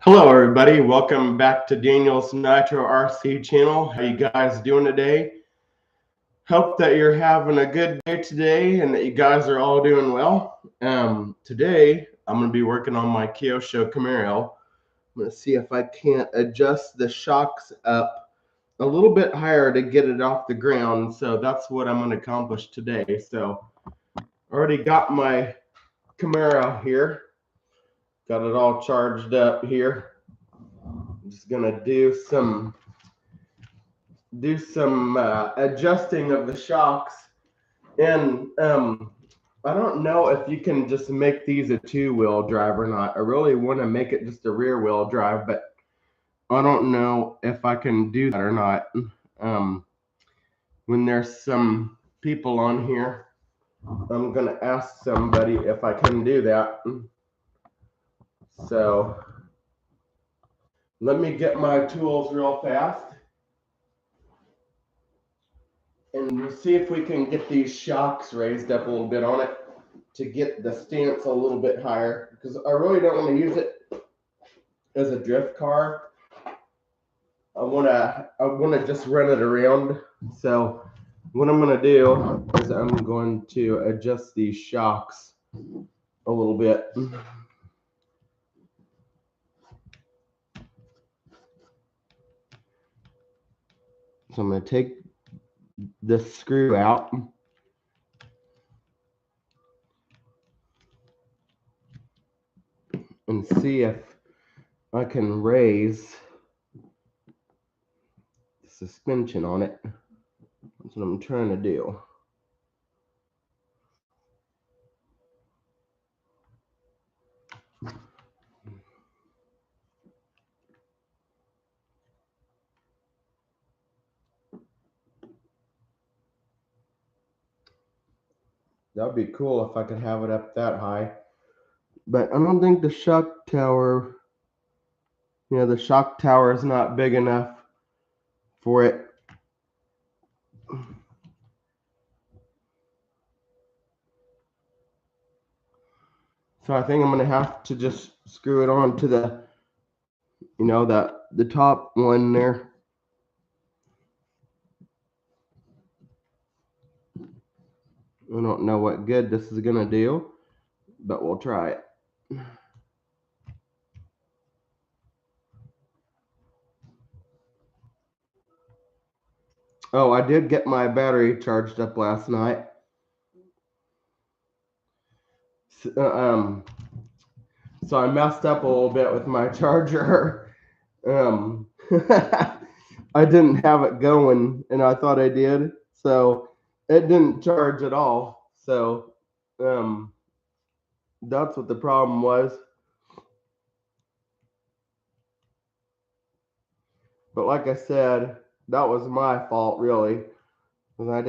Hello, everybody. Welcome back to Daniel's Nitro RC channel. How you guys doing today? Hope that you're having a good day today and that you guys are all doing well. Today, I'm going to be working on my Kyosho camaro. I'm going to see if I can't adjust the shocks up a little bit higher to get it off the ground. So that's what I'm going to accomplish today. So already got my camaro here. Got it all charged up here. I'm just gonna do some adjusting of the shocks, and I don't know if you can just make these a two-wheel drive or not. I really want to make it just a rear-wheel drive, but I don't know if I can do that or not. When there's some people on here, I'm gonna ask somebody if I can do that. So let me get my tools real fast and we'll see if we can get these shocks raised up a little bit on it to get the stance a little bit higher, because I really don't want to use it as a drift car. I want to just run it around. So what I'm going to do is I'm going to adjust these shocks a little bit. So I'm going to take this screw out. And see if I can raise the suspension on it. That's what I'm trying to do. That would be cool if I could have it up that high. But I don't think the shock tower, the shock tower is not big enough for it. So I think I'm going to have to just screw it on to the, the top one there. I don't know what good this is going to do, but we'll try it. Oh, I did get my battery charged up last night. So I messed up a little bit with my charger. I didn't have it going, and I thought I did, so it didn't charge at all. So that's what the problem was. But like I said, that was my fault, really, because I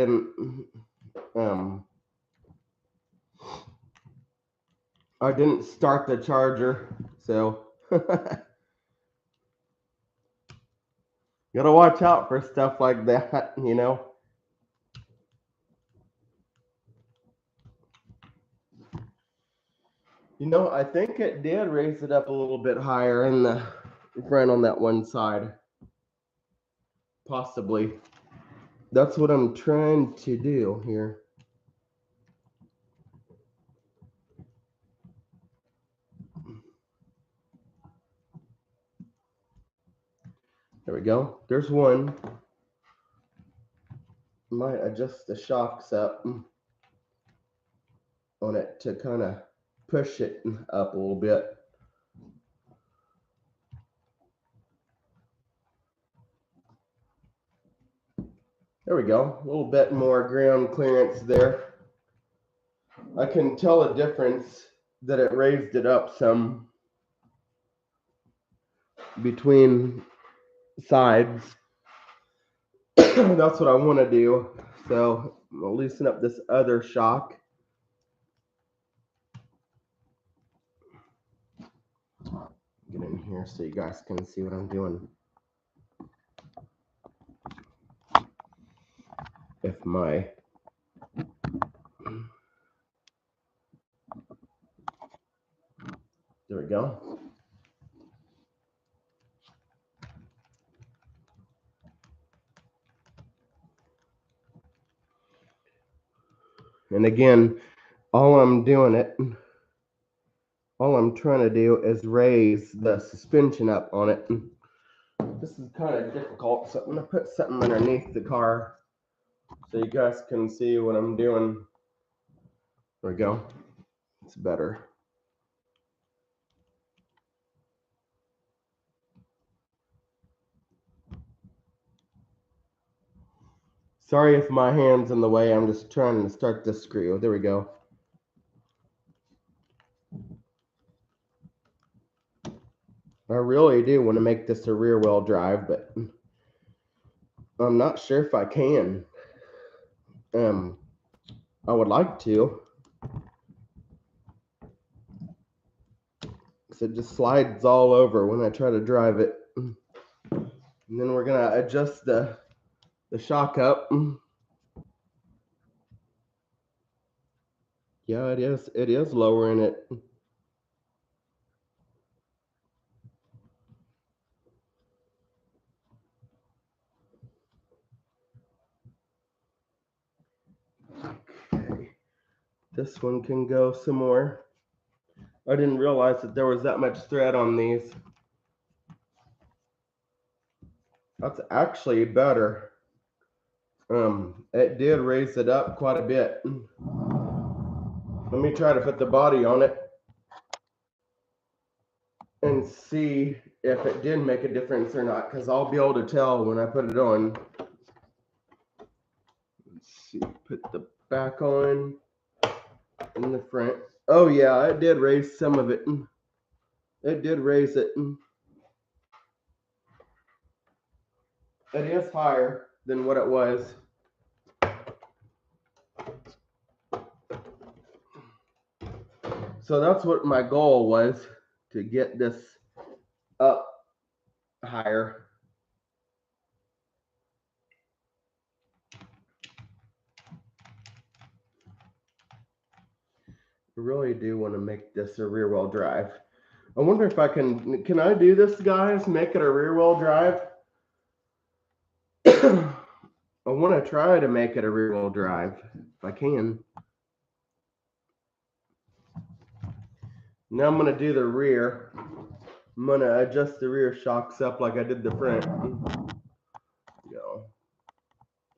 didn't start the charger. So gotta watch out for stuff like that, I think it did raise it up a little bit higher in the front on that one side. Possibly. That's what I'm trying to do here. There we go. There's one. Might adjust the shocks up on it to kind of push it up a little bit. There we go. A little bit more ground clearance there. I can tell a difference that it raised it up some between sides. That's what I want to do. So I'll loosen up this other shock. Get in here so you guys can see what I'm doing. If my there we go. And again, all I'm trying to do is raise the suspension up on it. This is kind of difficult, so I'm going to put something underneath the car so you guys can see what I'm doing. There we go. It's better. Sorry if my hand's in the way. I'm just trying to start this screw. There we go. I really do want to make this a rear wheel drive, but I'm not sure if I can. I would like to. So it just slides all over when I try to drive it. And then we're gonna adjust the shock up. Yeah, it is. It is lowering it. Okay. This one can go some more. I didn't realize that there was that much thread on these. That's actually better. It did raise it up quite a bit. Let me try to put the body on it and see if it did make a difference or not, because I'll be able to tell when I put it on. Let's see, put the back on in the front. Oh yeah, it did raise some of it. It did raise it. It is higher than what it was. So that's what my goal was, to get this up higher. I really do want to make this a rear wheel drive. I wonder if I can I do this, guys? Make it a rear wheel drive? I want to try to make it a rear wheel drive if I can. Now I'm going to do the rear. I'm going to adjust the rear shocks up like I did the front. Go.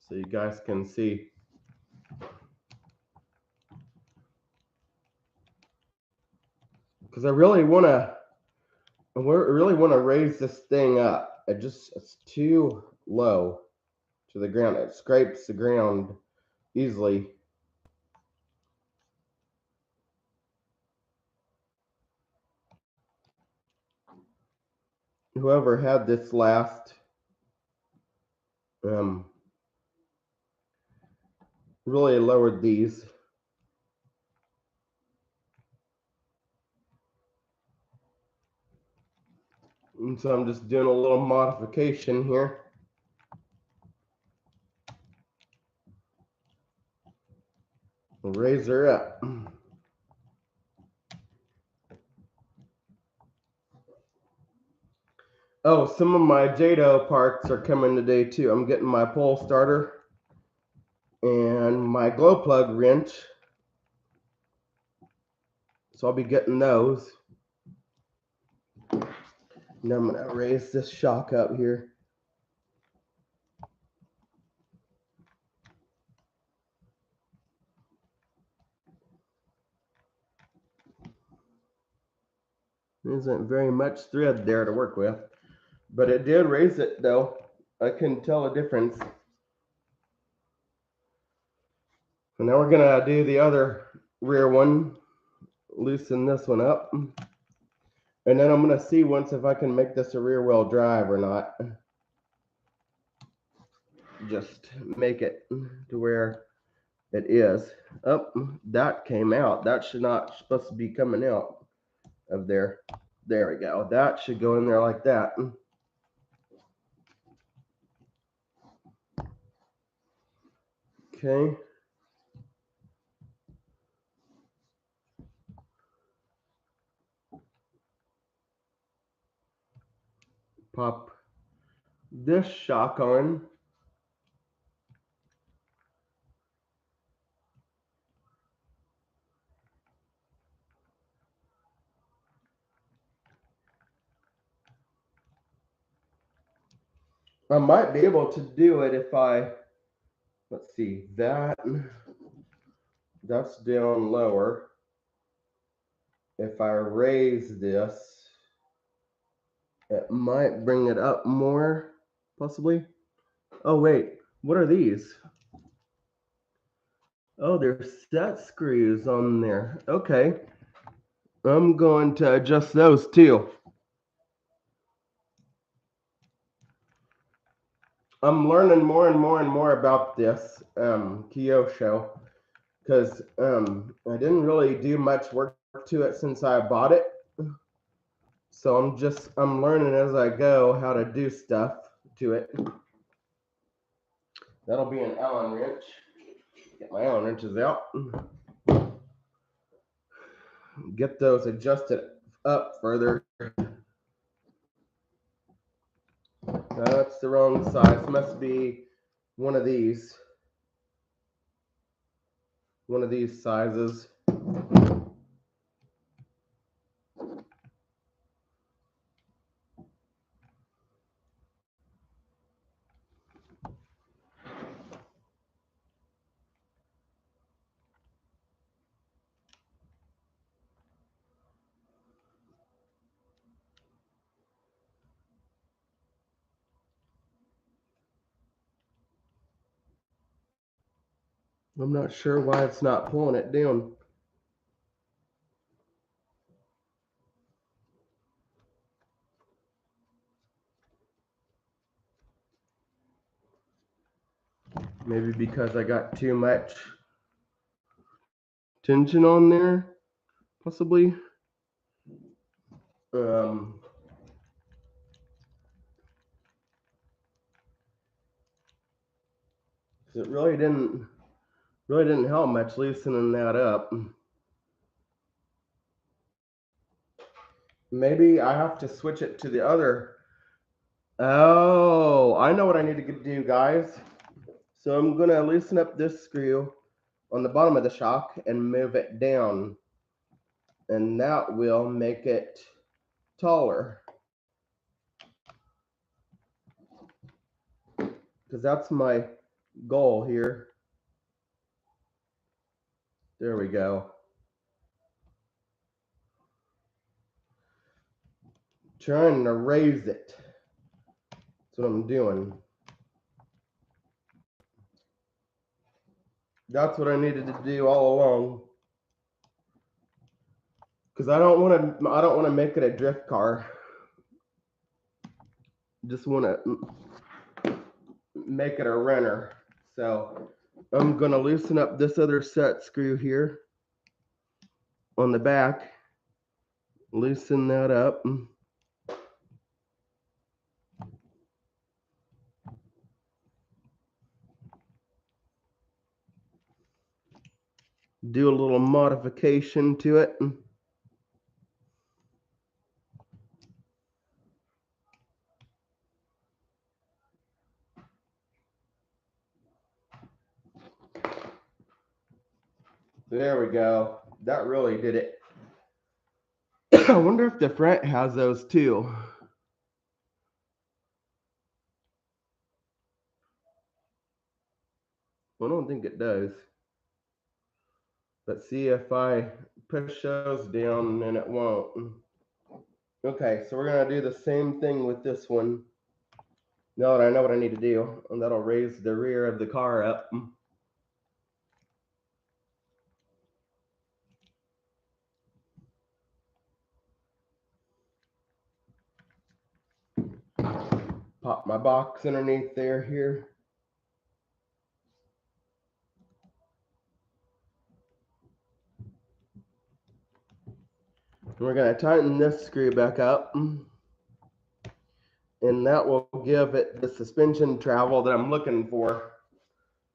So you guys can see. Because I really want to raise this thing up. It's too low to the ground. It scrapes the ground easily. Whoever had this last really lowered these. And so I'm just doing a little modification here. Raise her up. Oh, some of my JADO parts are coming today too. I'm getting my pole starter and my glow plug wrench. So I'll be getting those. Now I'm going to raise this shock up here. There isn't very much thread there to work with, but it did raise it though. I can tell a difference. So now we're going to do the other rear one. Loosen this one up. And then I'm going to see once if I can make this a rear wheel drive or not. Just make it to where it is. Oh, that came out. That should not supposed to be coming out of there. There we go. That should go in there like that. Okay. Pop this shock on. I might be able to do it if I, let's see, that's down lower. If I raise this, it might bring it up more, possibly. Oh wait, what are these? Oh, there's set screws on there. Okay. I'm going to adjust those too. I'm learning more and more and more about this Kyosho because I didn't really do much work to it since I bought it. So I'm learning as I go how to do stuff to it. That'll be an Allen wrench. Get my Allen wrenches out. Get those adjusted up further. That's the wrong size. Must be one of these sizes. I'm not sure why it's not pulling it down. Maybe because I got too much tension on there, possibly. It really didn't help much loosening that up. Maybe I have to switch it to the other. Oh, I know what I need to do, guys. So I'm gonna loosen up this screw on the bottom of the shock and move it down, and that will make it taller. Because that's my goal here. There we go. Trying to raise it. That's what I'm doing. That's what I needed to do all along. Because I don't want to make it a drift car. Just want to make it a runner. So I'm gonna loosen up this other set screw here on the back. Loosen that up. Do a little modification to it. There we go. That really did it. I wonder if the front has those too. I don't think it does. Let's see if I push those down and it won't. Okay, so we're gonna do the same thing with this one. Now that I know what I need to do, and that'll raise the rear of the car up. Pop my box underneath there here. We're going to tighten this screw back up, and that will give it the suspension travel that I'm looking for,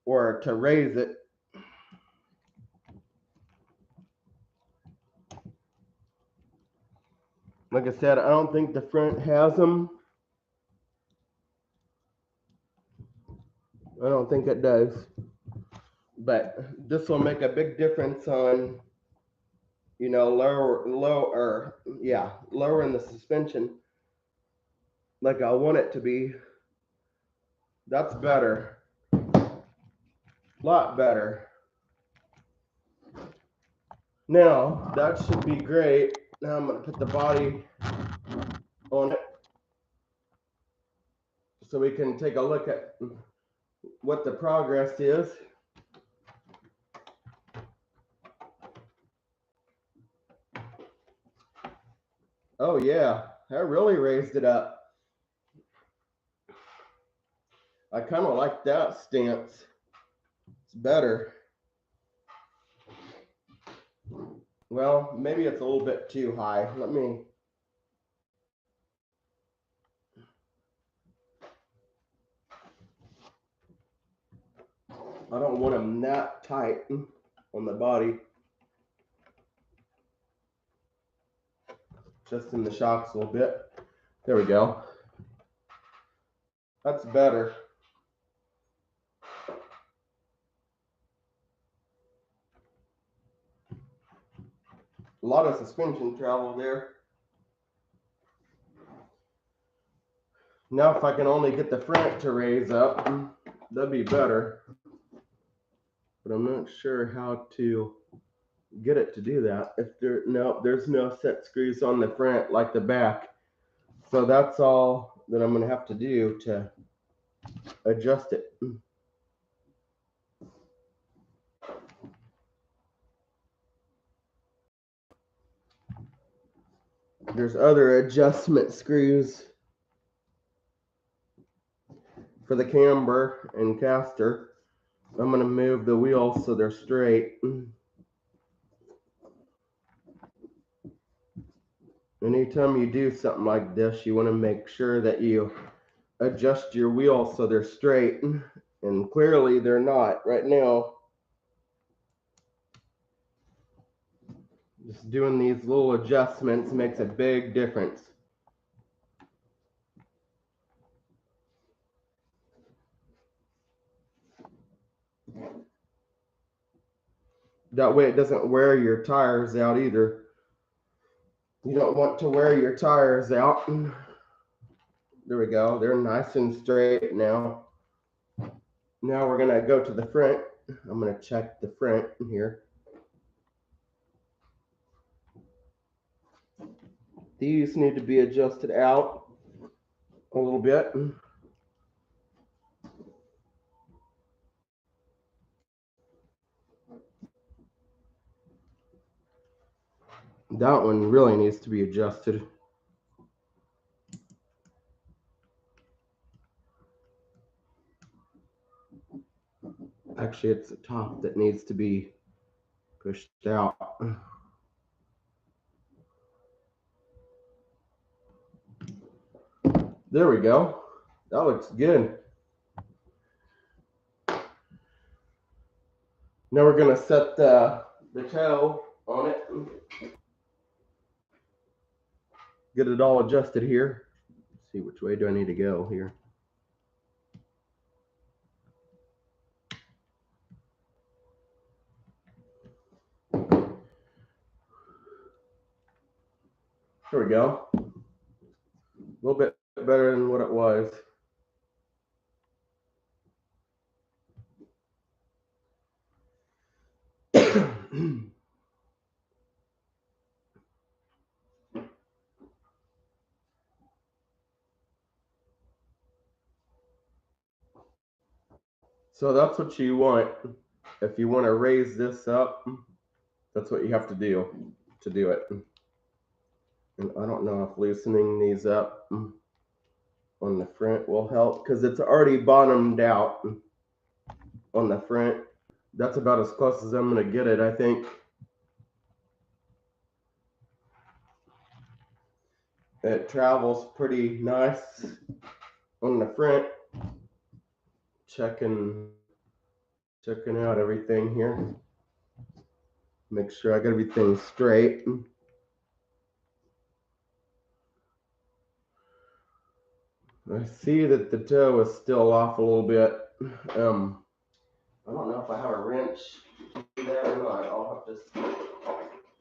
or to raise it. Like I said, I don't think the front has them. I don't think it does. But this will make a big difference on, lowering the suspension like I want it to be. That's better. A lot better. Now, that should be great. Now I'm going to put the body on it so we can take a look at what the progress is. Oh yeah, I really raised it up. I kind of like that stance. It's better. Well, maybe it's a little bit too high. I don't want them that tight on the body. Just in the shocks a little bit. There we go. That's better. A lot of suspension travel there. Now if I can only get the front to raise up, that'd be better. But I'm not sure how to get it to do that. There's no set screws on the front like the back. So that's all that I'm gonna have to do to adjust it. There's other adjustment screws for the camber and caster. I'm gonna move the wheels so they're straight. Anytime you do something like this, you want to make sure that you adjust your wheels so they're straight, and clearly they're not right now. Just doing these little adjustments makes a big difference. That way it doesn't wear your tires out either. You don't want to wear your tires out. There we go. They're nice and straight now. Now we're going to go to the front. I'm going to check the front here. These need to be adjusted out a little bit. That one really needs to be adjusted. Actually, it's the top that needs to be pushed out. There we go. That looks good. Now we're going to set the toe on it. Get it all adjusted here. Let's see, which way do I need to go here? There we go. A little bit better than what it was. So that's what you want. If you want to raise this up, that's what you have to do it. And I don't know if loosening these up on the front will help because it's already bottomed out on the front. That's about as close as I'm going to get it, I think. It travels pretty nice on the front. Checking out everything here. Make sure I got everything straight. I see that the toe is still off a little bit. I don't know if I have a wrench there or not. I'll have to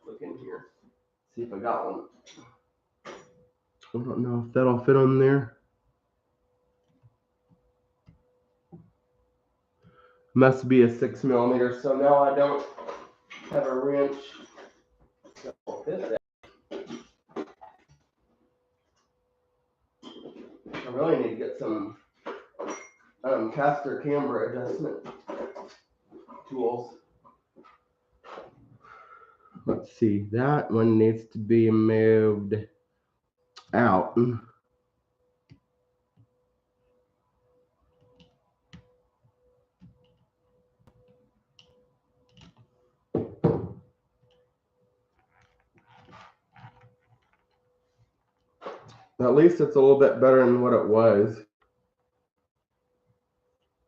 look in here, see if I got one. I don't know if that'll fit on there. Must be a 6mm. So now I don't have a wrench. I really need to get some caster camber adjustment tools. Let's see, that one needs to be moved out. At least it's a little bit better than what it was.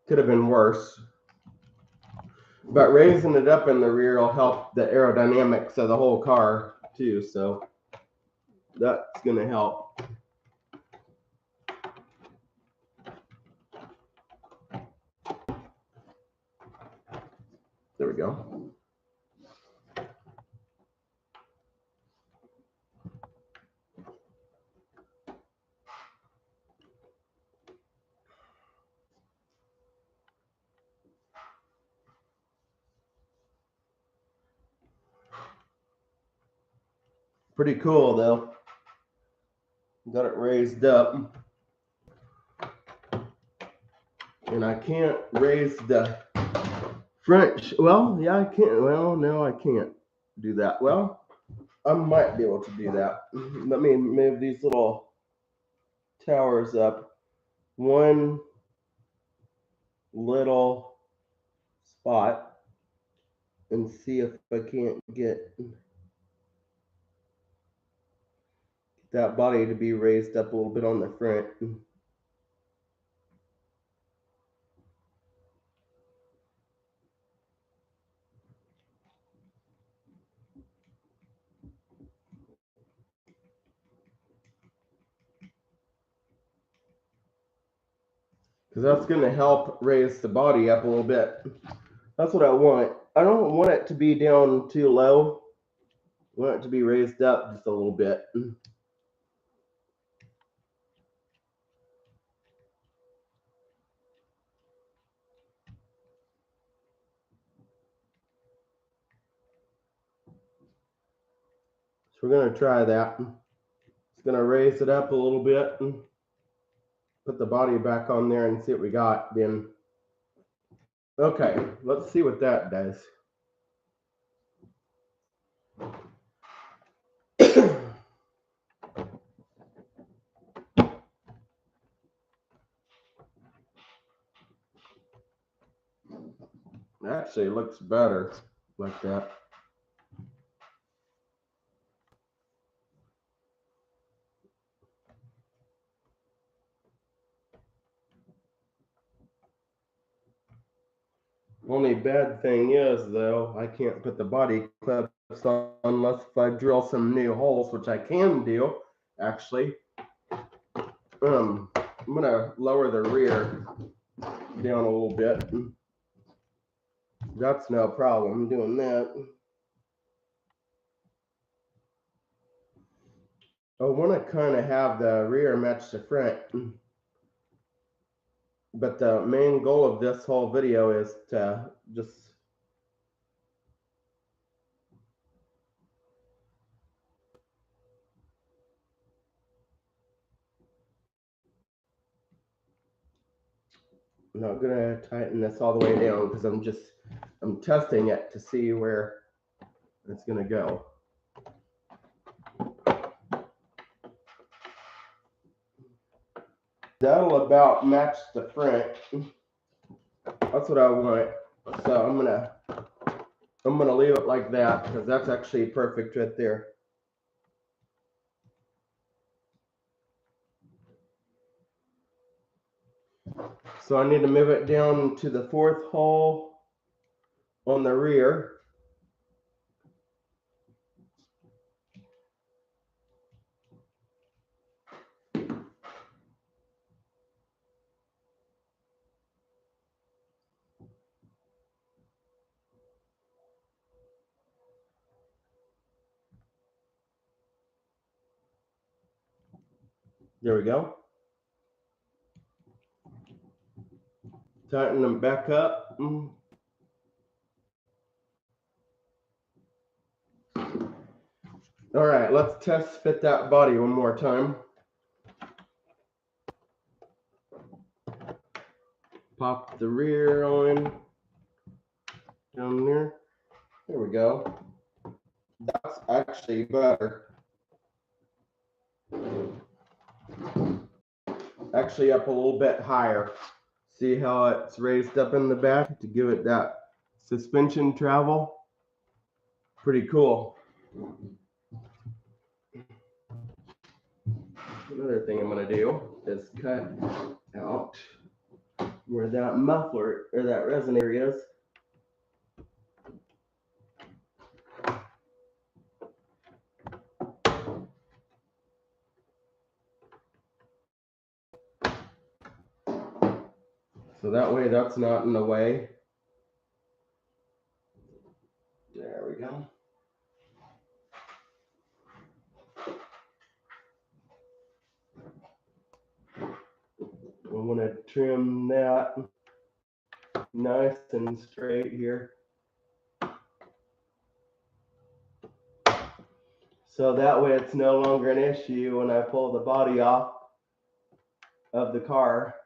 Could have been worse. But raising it up in the rear will help the aerodynamics of the whole car too, so that's going to help. There we go. Pretty cool though. Got it raised up. And I can't raise the front. Well, yeah, I can't. Well, no, I can't do that. Well, I might be able to do that. Let me move these little towers up. One little spot and see if I can't get that body to be raised up a little bit on the front. Because that's going to help raise the body up a little bit. That's what I want. I don't want it to be down too low. I want it to be raised up just a little bit. So we're going to try that. It's going to raise it up a little bit. Put the body back on there and see what we got then. Okay, let's see what that does. Actually, it looks better like that. Only bad thing is, though, I can't put the body clips on unless if I drill some new holes, which I can do, actually. I'm gonna lower the rear down a little bit. That's no problem doing that. I want to kind of have the rear match the front. But the main goal of this whole video is to just I'm not gonna tighten this all the way down because I'm testing it to see where it's gonna go. That'll about match the front. That's what I want. So I'm gonna leave it like that because that's actually perfect right there. So I need to move it down to the 4th hole on the rear. There we go. Tighten them back up. All right, let's test fit that body one more time. Pop the rear on down there. There we go. That's actually better. Actually up a little bit higher. See how it's raised up in the back to give it that suspension travel? Pretty cool. Another thing I'm going to do is cut out where that muffler or that resonator is. So that way that's not in the way. There we go. We want to trim that nice and straight here. So that way it's no longer an issue when I pull the body off of the car.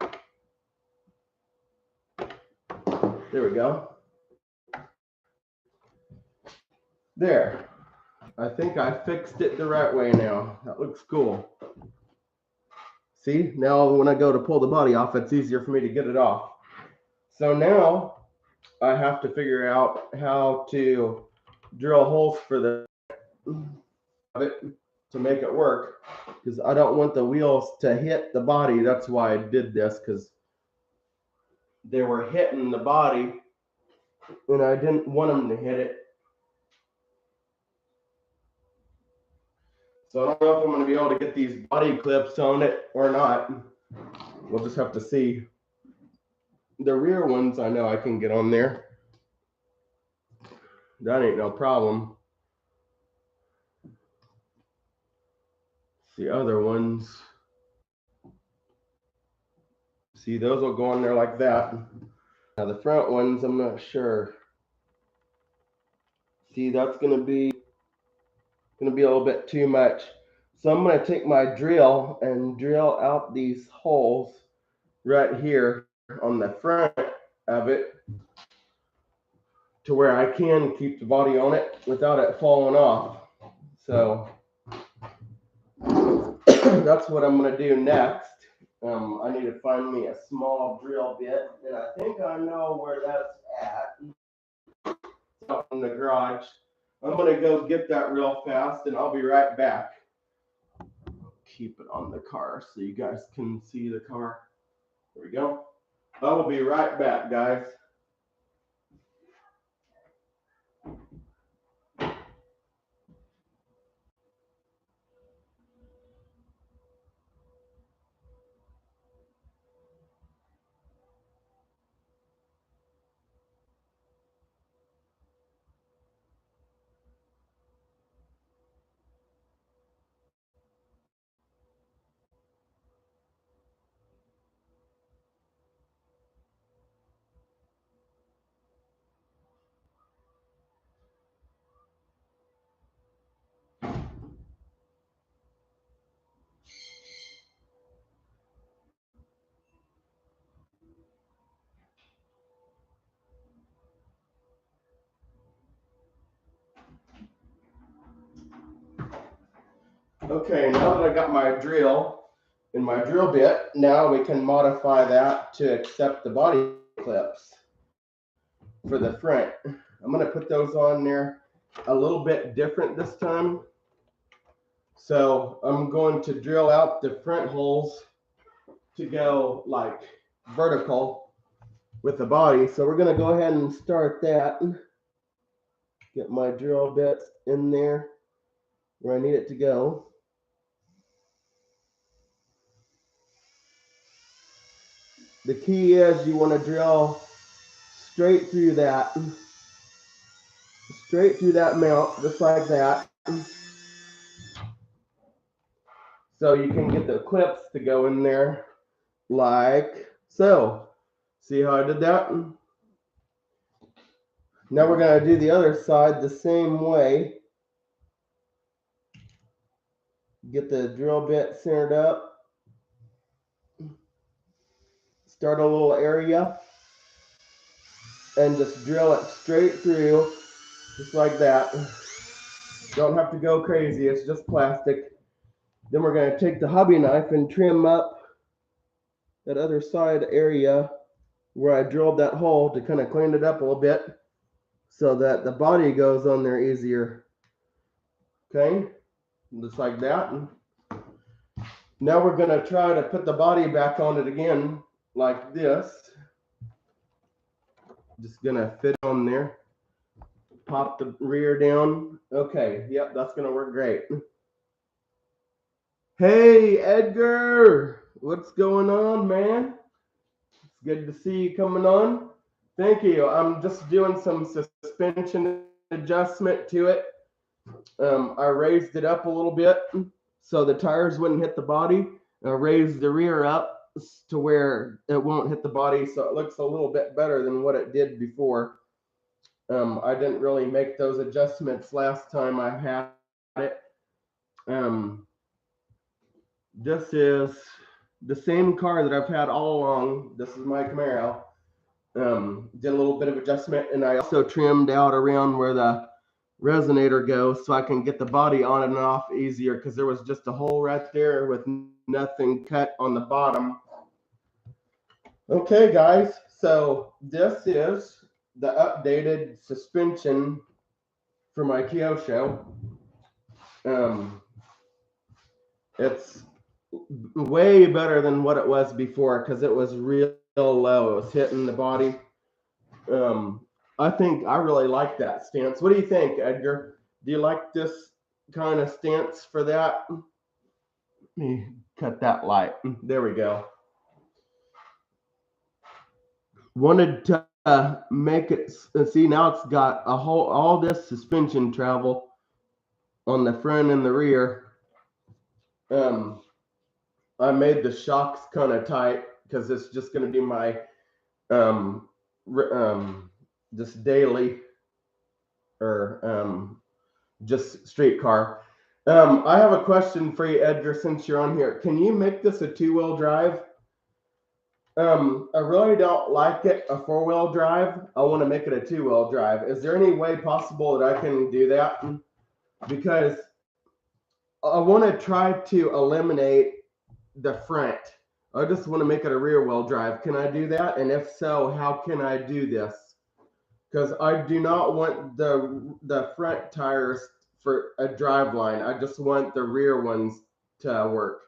There we go. There. I think I fixed it the right way now. That looks cool. See, now when I go to pull the body off, it's easier for me to get it off. So now I have to figure out how to drill holes for the of it to make it work, because I don't want the wheels to hit the body. That's why I did this, because they were hitting the body and I didn't want them to hit it. So I don't know if I'm going to be able to get these body clips on it or not. We'll just have to see. The rear ones I know I can get on there. That ain't no problem. The other ones, see, those will go on there like that. Now the front ones, I'm not sure. See, that's going to be a little bit too much. So I'm going to take my drill and drill out these holes right here on the front of it to where I can keep the body on it without it falling off. So that's what I'm going to do next. I need to find me a small drill bit, and I think I know where that's at. It's out in the garage. I'm going to go get that real fast, and I'll be right back. Keep it on the car so you guys can see the car. There we go. I will be right back, guys. Okay, now that I got my drill and my drill bit, now we can modify that to accept the body clips for the front. I'm going to put those on there a little bit different this time. So I'm going to drill out the front holes to go like vertical with the body. So we're going to go ahead and start that. Get my drill bits in there where I need it to go. The key is you want to drill straight through that mount, just like that. So you can get the clips to go in there like so. See how I did that? Now we're going to do the other side the same way. Get the drill bit centered up. Start a little area and just drill it straight through, just like that. Don't have to go crazy, it's just plastic. Then we're going to take the hobby knife and trim up that other side area where I drilled that hole to kind of clean it up a little bit so that the body goes on there easier. Okay, just like that. Now we're going to try to put the body back on it again like this. Just going to fit on there. Pop the rear down. Okay, yep, that's going to work great. Hey, Edgar, what's going on, man? It's good to see you coming on. Thank you. I'm just doing some suspension adjustment to it. I raised it up a little bit so the tires wouldn't hit the body. I raised the rear up to where it won't hit the body, so it looks a little bit better than what it did before. I didn't really make those adjustments last time I had it. This is the same car that I've had all along. This is my Camaro. Did a little bit of adjustment, and I also trimmed out around where the resonator goes so I can get the body on and off easier, because there was just a hole right there with nothing cut on the bottom. Okay, guys, so this is the updated suspension for my Kyosho. It's way better than what it was before because it was real low. It was hitting the body. I think I really like that stance. What do you think, Edgar? Do you like this kind of stance for that? Let me cut that light. There we go. Wanted to make it, see, now it's got a whole, all this suspension travel on the front and the rear. I made the shocks kind of tight because it's just going to be my just daily or just street car. I have a question for you, Edgar, since you're on here. Can you make this a 2-wheel drive? I really don't like it a 4-wheel drive. I want to make it a 2-wheel drive. Is there any way possible that I can do that? Because I want to try to eliminate the front. I just want to make it a rear-wheel drive. Can I do that? And if so, how can I do this? Because I do not want the front tires for a drive line. I just want the rear ones to work.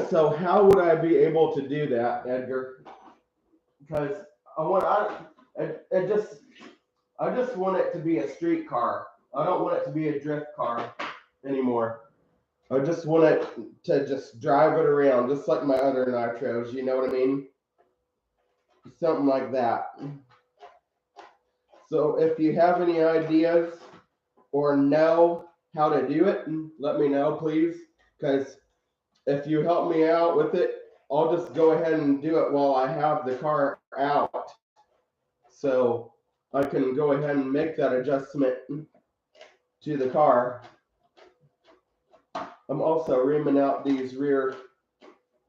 So how would I be able to do that, Edgar? Because I just want it to be a street car. I don't want it to be a drift car anymore. I just want it to just drive it around, just like my other nitros. You know what I mean? Something like that. So if you have any ideas or know how to do it, let me know, please. Because if you help me out with it, I'll just go ahead and do it while I have the car out. So I can go ahead and make that adjustment to the car. I'm also reaming out these rear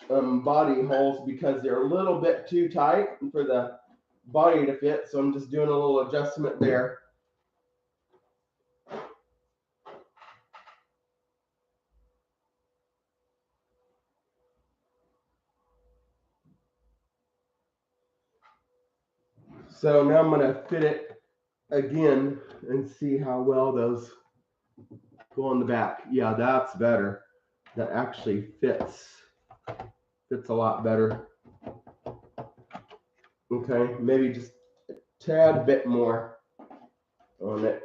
body holes because they're a little bit too tight for the body to fit. So I'm just doing a little adjustment there. So now I'm going to fit it again and see how well those go on the back. Yeah, that's better. That actually fits a lot better. Okay, maybe just a tad bit more on it.